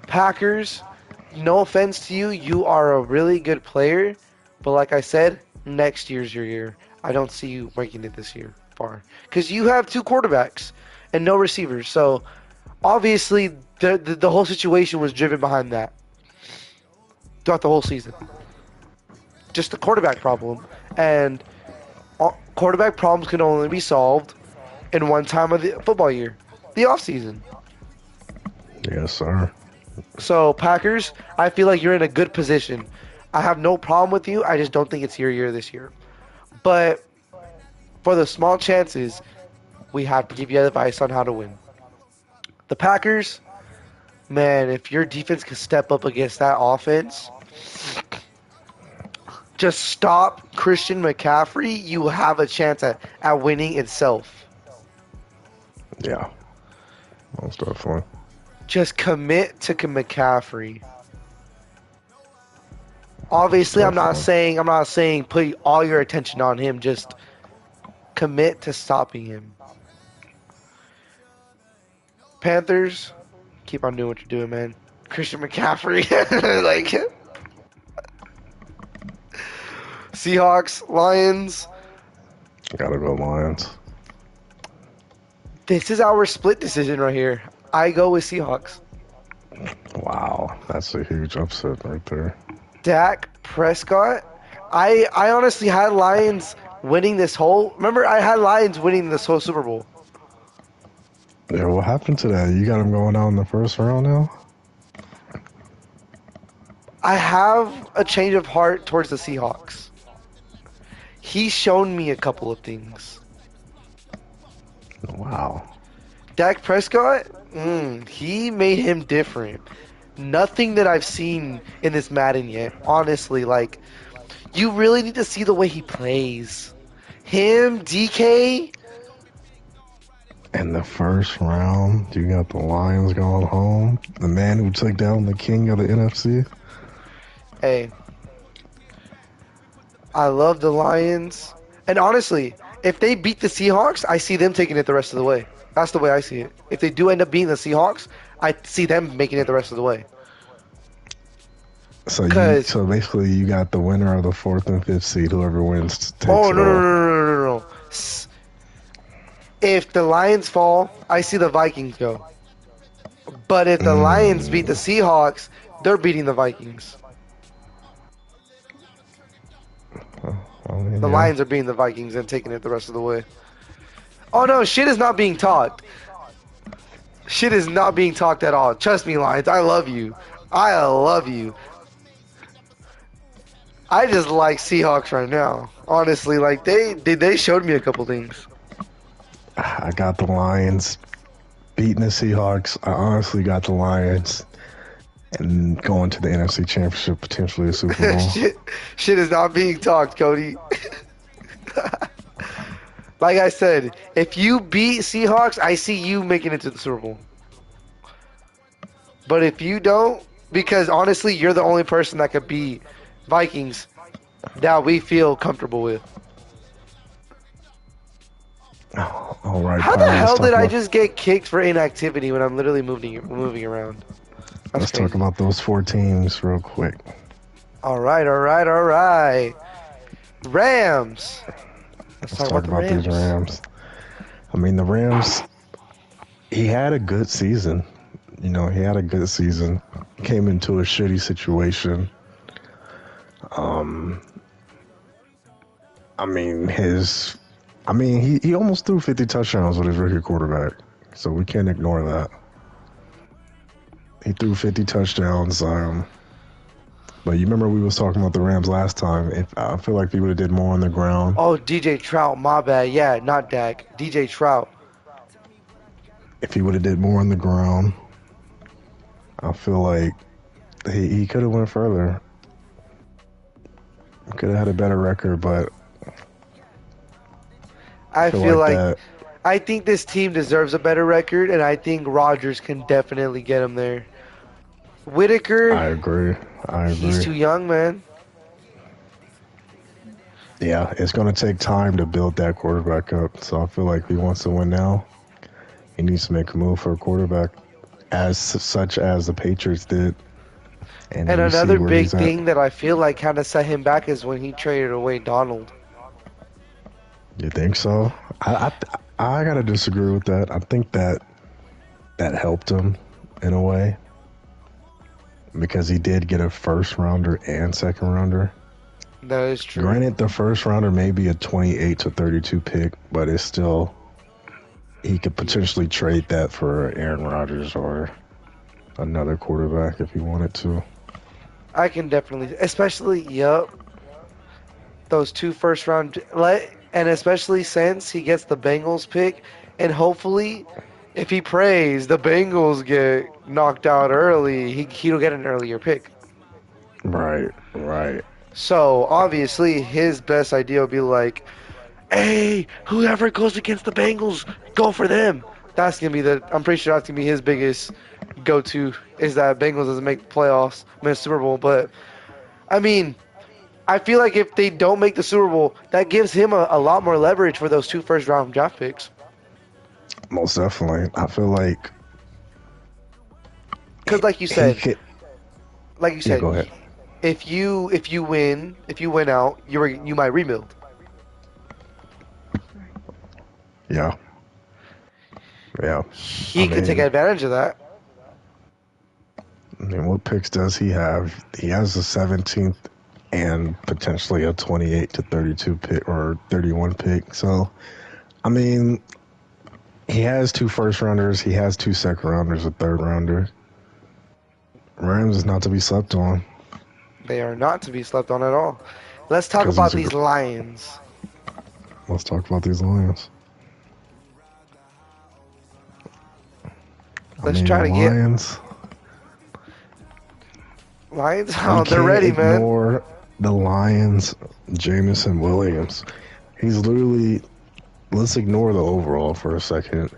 Packers. No offense to you, you are a really good player, but like I said, next year's your year. I don't see you making it this year far because you have two quarterbacks and no receivers. So obviously, the whole situation was driven behind that throughout the whole season. Just the quarterback problem, and quarterback problems can only be solved in one time of the football year, the off season. Yes, sir. So Packers, I feel like you're in a good position. I have no problem with you. I just don't think it's your year this year. But for the small chances, we have to give you advice on how to win. The Packers, man, if your defense can step up against that offense, just stop Christian McCaffrey, you have a chance at winning itself. Yeah, most definitely. Just commit to McCaffrey. Obviously, Definitely. I'm not saying put all your attention on him. Just commit to stopping him. Panthers, keep on doing what you're doing, man. Christian McCaffrey, like Seahawks, Lions. Gotta go Lions. This is our split decision right here. I go with Seahawks. Wow, that's a huge upset right there. Dak Prescott. I honestly had Lions winning this whole. Remember, I had Lions winning this whole Super Bowl. Yeah, what happened to that? You got him going out in the first round now? I have a change of heart towards the Seahawks. He's shown me a couple of things. Wow. Dak Prescott, he made him different. Nothing that I've seen in this Madden yet. Honestly, like, you really need to see the way he plays. Him, DK, In the first round, you got the Lions going home. The man who took down the king of the NFC. hey, I love the Lions. And honestly, if they beat the Seahawks, I see them taking it the rest of the way. That's the way I see it. If they do end up beating the Seahawks, I see them making it the rest of the way. Cause So basically you got the winner of the fourth and fifth seed. Whoever wins takes oh it no no no all. no no no no. If the Lions fall, I see the Vikings go. But if the Lions beat the Mm, Seahawks, they're beating the Vikings. I mean, The yeah. Lions are beating the Vikings and taking it the rest of the way. Oh no, shit is not being talked. Shit is not being talked at all. Trust me, Lions. I love you. I love you. I just like Seahawks right now. Honestly, like they showed me a couple things. I got the Lions beating the Seahawks. I honestly got the Lions and going to the NFC Championship, potentially a Super Bowl. shit, shit is not being talked, Cody. Like I said, if you beat Seahawks, I see you making it to the Super Bowl. But if you don't, because honestly, you're the only person that could beat Vikings that we feel comfortable with. All right, How the Pyro. hell did I just get kicked for inactivity when I'm literally moving around? That's Let's talk crazy. about those 4 teams real quick. All right, all right, all right. Rams. Let's Let's talk about talk the about these Rams. Rams. I mean, the Rams. He had a good season. You know, he had a good season. Came into a shitty situation. Um, I mean, he almost threw 50 touchdowns with his rookie quarterback, so we can't ignore that. He threw 50 touchdowns. But you remember we was talking about the Rams last time. If I feel like he would have did more on the ground. Oh, DJ Trout, my bad. Yeah, not Dak. DJ Trout. If he would have did more on the ground, I feel like he could have went further. Could have had a better record, but I feel feel like like that. I think this team deserves a better record, and I think Rodgers can definitely get him there. Whitaker, I agree. I he's agree. too young, man. Yeah, it's going to take time to build that quarterback up. So I feel like if he wants to win now, he needs to make a move for a quarterback, as such as the Patriots did. And And you see another where big he's at. thing that I feel like kind of set him back is when he traded away Donald. You think so? I gotta disagree with that. I think that helped him in a way because he did get a first rounder and second rounder. That is true. Granted, the first rounder may be a 28 to 32 pick, but it's still he could potentially trade that for Aaron Rodgers or another quarterback if he wanted to. I can definitely, especially, yup, those two first round, and especially since he gets the Bengals pick, and hopefully, if he prays, the Bengals get knocked out early, he'll get an earlier pick. Right, right. So obviously, his best idea would be like, "Hey, whoever goes against the Bengals, go for them." That's gonna be I'm pretty sure that's gonna be his biggest go-to is that Bengals doesn't make the playoffs, win a Super Bowl. But I mean, I feel like if they don't make the Super Bowl, that gives him a lot more leverage for those two first-round draft picks. Most definitely. I feel like Because he could. like you Yeah, said, go ahead. if you win out, you might rebuild. Yeah, yeah. He could take advantage of that. I mean, what picks does he have? He has a 17th and potentially a 28 to 32 pick or 31 pick. So, I mean, he has 2 first rounders, he has 2 second rounders, a third rounder. Rams is not to be slept on. They are not to be slept on at all. Let's talk 'Cause about he's a these Lions. Let's talk about these Lions. Let's try to get Lions. Lions. We Oh, they're can't ready, man. ignore the Lions. Jameson Williams. He's literally. Let's ignore the overall for a second.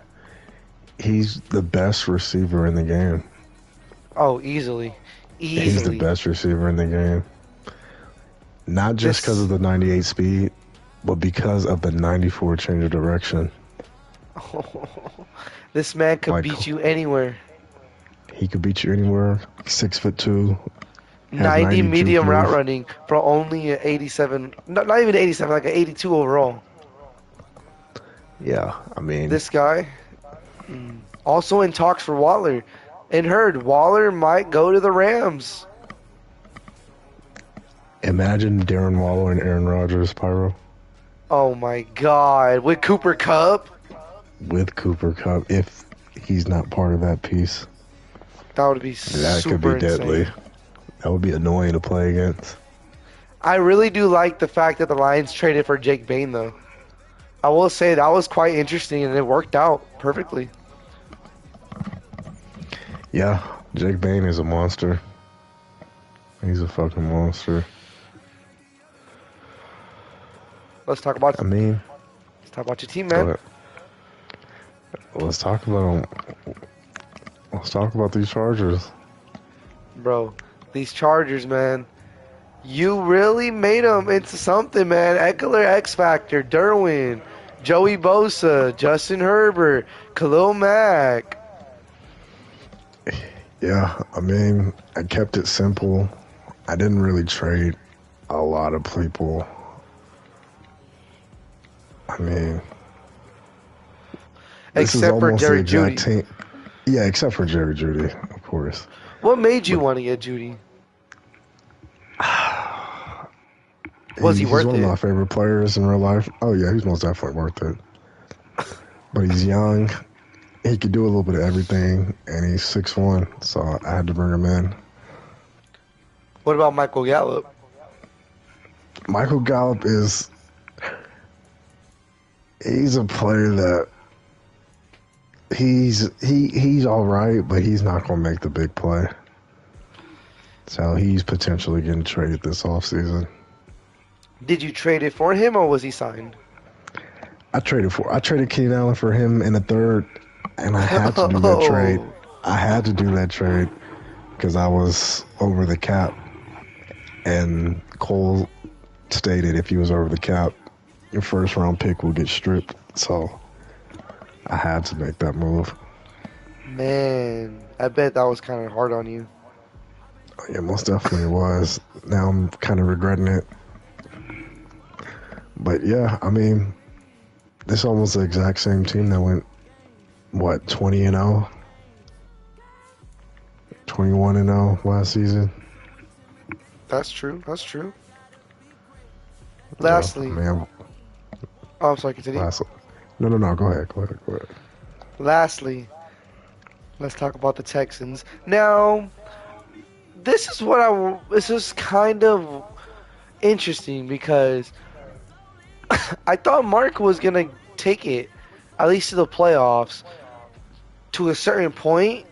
He's the best receiver in the game. Oh, easily, He's the easily. best receiver in the game. Not just because of the 98 speed, but because of the 94 change of direction. This man could Like- beat you anywhere. He could beat you anywhere. 6'2". Has 90 92 medium feels. route running for only an 87. Not even 87, like an 82 overall. Yeah, I mean, This guy. Also in talks for Waller. And heard Waller might go to the Rams. imagine Darren Waller and Aaron Rodgers, Pyro, Oh my God. With Cooper Cup? with Cooper Cup. If he's not part of that piece, That would be that super could be insane. deadly. That would be annoying to play against. I really do like the fact that the Lions traded for Jake Bain, though. I will say that was quite interesting, and it worked out perfectly. Yeah, Jake Bain is a monster. He's a fucking monster. Let's talk about I mean, your team, go man. ahead. Let's talk about these Chargers. Bro, these Chargers, man. You really made them into something, man. Eckler X Factor, Derwin, Joey Bosa, Justin Herbert, Khalil Mack. Yeah, I mean, I kept it simple. I didn't really trade a lot of people. I mean, this is Except for almost the Jerry exact Judy. team. Yeah, except for Jerry Judy, of course. What made you But want to get Judy? Was he he's worth one of my it? favorite players in real life. Oh yeah, he's most definitely worth it. But he's young. He could do a little bit of everything, and he's 6'1", so I had to bring him in. What about Michael Gallup? Michael Gallup he's a player that he's all right, but he's not gonna make the big play. So he's potentially getting traded this offseason. Did you trade it for him or was he signed? I traded Keenan Allen for him in the third, and I had to do that trade. Oh, I had to do that trade because I was over the cap, and Cole stated if he was over the cap, your first round pick will get stripped. So I had to make that move. man. I bet that was kind of hard on you. Yeah, most definitely it was. Now I'm kind of regretting it. But yeah, I mean, this is almost the exact same team that went, what, 20-0? 21-0 last season. That's true. That's true. Yeah, Lastly, I mean, oh, I'm sorry, continue. no, go ahead. Lastly, let's talk about the Texans. Now, this is kind of interesting because I thought Mark was gonna take it at least to the playoffs to a certain point,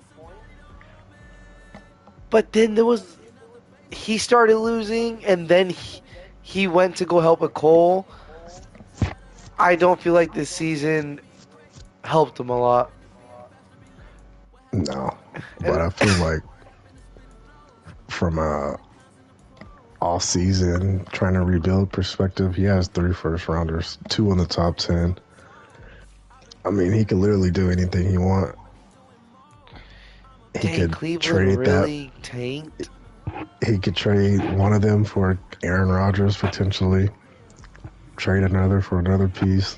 but then he started losing, and then he went to go help a Cole. I don't feel like this season helped him a lot. No, but And I feel like from a all season trying to rebuild perspective, he has 3 first rounders, 2 in the top 10. I mean, he could literally do anything he want. He dang, could Cleveland trade that. really tanked. He could trade one of them for Aaron Rodgers potentially. Trade another for another piece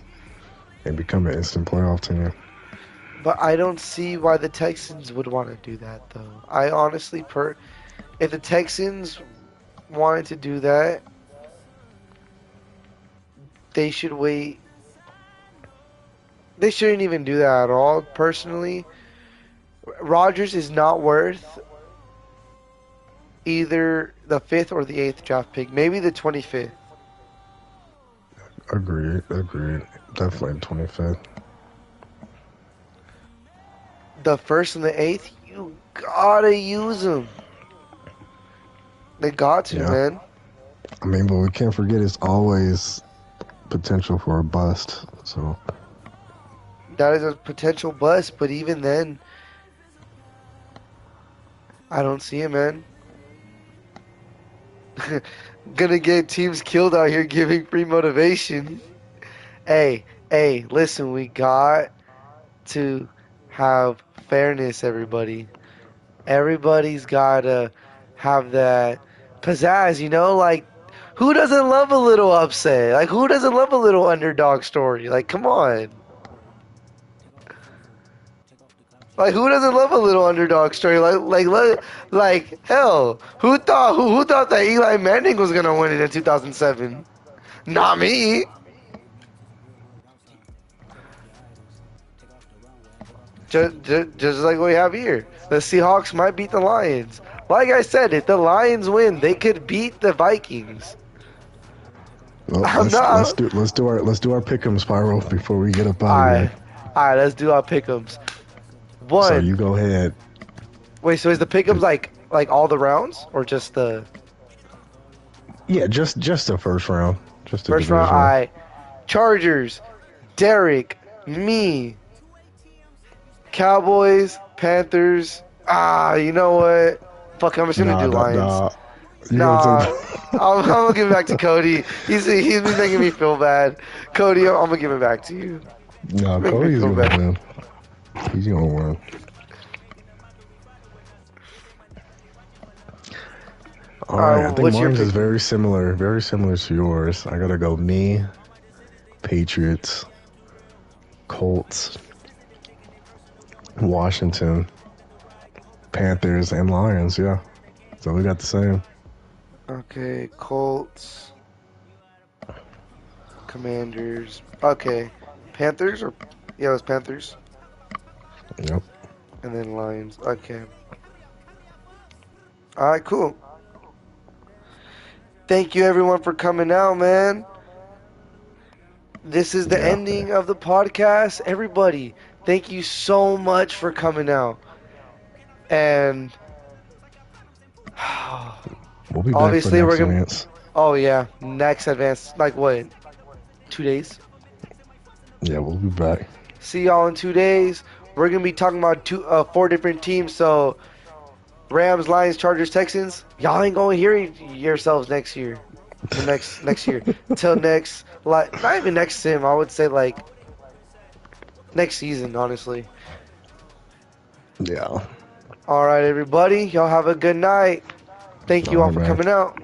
and become an instant playoff team. But I don't see why the Texans would want to do that, though. I honestly, if the Texans wanted to do that, they should wait. They shouldn't even do that at all, personally. Rodgers is not worth either the 5th or the 8th draft pick. Maybe the 25th. Agreed. Definitely 25th. The 1st and the 8th, you gotta use them. They got to, Yeah. man. I mean, but we can't forget it's always potential for a bust. So That is a potential bust, but even then, I don't see it, man. Gonna get teams killed out here giving free motivation. Hey, listen, we got to have fairness, everybody. Everybody's gotta have that pizzazz, like, who doesn't love a little upset? Like, who doesn't love a little underdog story? Like, come on. Like, who doesn't love a little underdog story? Like hell, who thought that Eli Manning was gonna win it in 2007? Not me. Just like we have here, the Seahawks might beat the Lions. Like I said, if the Lions win, they could beat the Vikings. well, I'm not. let's do our pick'em spiral before we get up All out of right, here. all right. Let's do our pick'ems. So One. you go ahead. Wait. So is the pick'ems like all the rounds or just the Yeah, just the first round. Just the first round? divisional. All right. Chargers, Derek, me, Cowboys, Panthers. You know what? Fuck, I'm just gonna Nah, do Lions. You gonna Nah, take? I'm gonna give it back to Cody. He's been making me feel bad. Cody, I'm gonna give it back to you. No, Make me Cody's feel gonna bad. win. He's gonna win. All All right, I right, think what's your mine is pick? very similar to yours. I gotta go me, Patriots, Colts, Washington, Panthers, and Lions. Yeah, so we got the same. Okay, Colts, Commanders. Okay, Panthers or yeah, it was Panthers, Yep. and then Lions. Okay. All right, cool. Thank you everyone for coming out, man. This is the Yeah. ending of the podcast. Everybody, thank you so much for coming out. And We'll be back for obviously we're next gonna. Lance. Oh yeah, next advance. Like what? 2 days. Yeah, we'll be back. See y'all in 2 days. We're gonna be talking about four different teams. So Rams, Lions, Chargers, Texans. Y'all ain't gonna hear yourselves next year. The next year till next, like, not even next sim. I would say like next season, honestly. Yeah. All right, everybody. Y'all have a good night. Thank All you all right, for man. coming out.